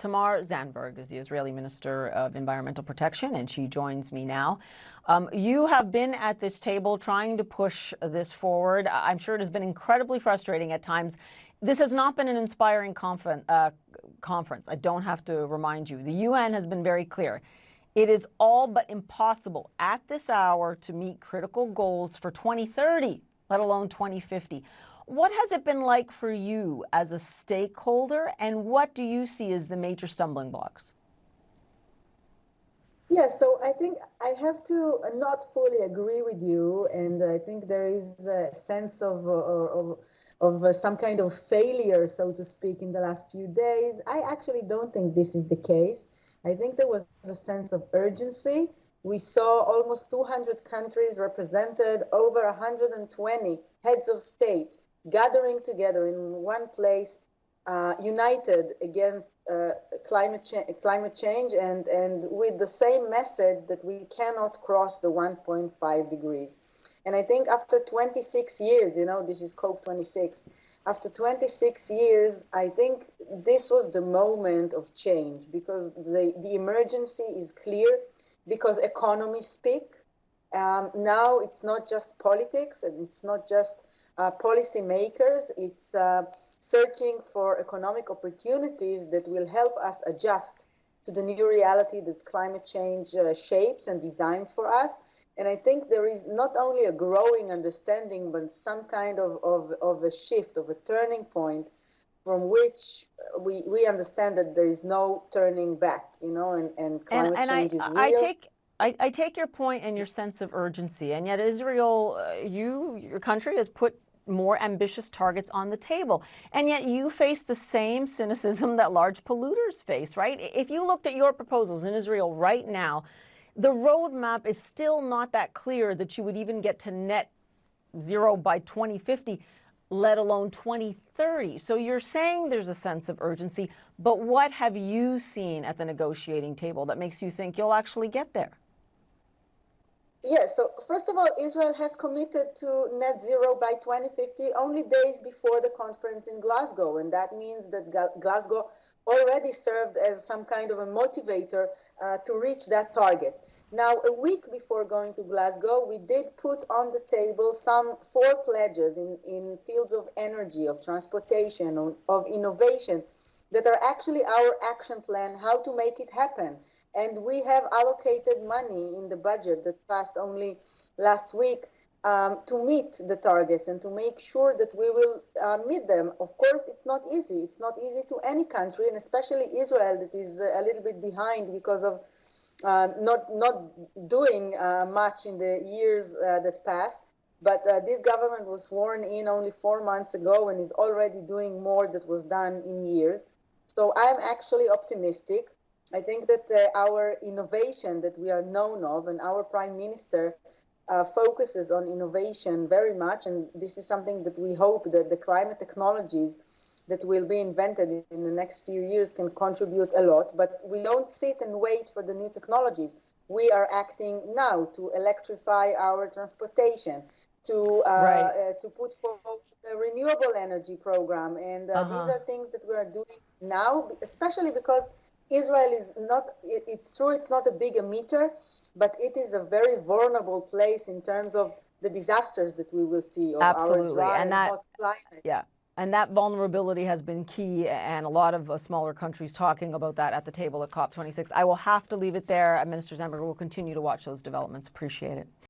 Tamar Zandberg is the Israeli Minister of Environmental Protection, and she joins me now. You have been at this table trying to push this forward. I'm sure it has been incredibly frustrating at times. This has not been an inspiring conference. I don't have to remind you. The UN has been very clear. It is all but impossible at this hour to meet critical goals for 2030, let alone 2050. What has it been like for you as a stakeholder, and what do you see as the major stumbling blocks? Yeah, so I think I have to not fully agree with you, and I think there is a sense of some kind of failure, so to speak, in the last few days. I actually don't think this is the case. I think there was a sense of urgency. We saw almost 200 countries represented, over 120 heads of state gathering together in one place, united against climate change and with the same message that we cannot cross the 1.5 degrees. And I think after 26 years, this is COP26, after 26 years, I think this was the moment of change, because the emergency is clear, because economies speak. Now it's not just politics, and it's not just policy makers. It's searching for economic opportunities that will help us adjust to the new reality that climate change shapes and designs for us. And I think there is not only a growing understanding, but some kind of a shift, of a turning point from which we understand that there is no turning back, and climate change is real. I take your point and your sense of urgency, and yet Israel, your country has put more ambitious targets on the table, and yet you face the same cynicism that large polluters face, right? If you looked at your proposals in Israel right now, the roadmap is still not that clear that you would even get to net zero by 2050, let alone 2030. So you're saying there's a sense of urgency, but what have you seen at the negotiating table that makes you think you'll actually get there? Yes, so first of all, Israel has committed to net zero by 2050 only days before the conference in Glasgow. And that means that Glasgow already served as some kind of a motivator to reach that target. Now, a week before going to Glasgow, we did put on the table some 4 pledges in fields of energy, of transportation, of innovation, that are actually our action plan, how to make it happen. And we have allocated money in the budget that passed only last week to meet the targets and to make sure that we will meet them. Of course, it's not easy. It's not easy to any country, and especially Israel, that is a little bit behind because of not doing much in the years that passed. But this government was sworn in only 4 months ago and is already doing more that was done in years. So I'm actually optimistic. I think that our innovation that we are known of, and our Prime Minister focuses on innovation very much, and this is something that we hope that the climate technologies that will be invented in the next few years can contribute a lot. But we don't sit and wait for the new technologies. We are acting now to electrify our transportation, to put forward a renewable energy program, and these are things that we are doing now, especially because Israel is not, it's true, it's not a big emitter, but it is a very vulnerable place in terms of the disasters that we will see of our dry and hot climate. Yeah, and that vulnerability has been key, and a lot of smaller countries talking about that at the table at COP26. I will have to leave it there. Minister Zandberg will continue to watch those developments. Appreciate it.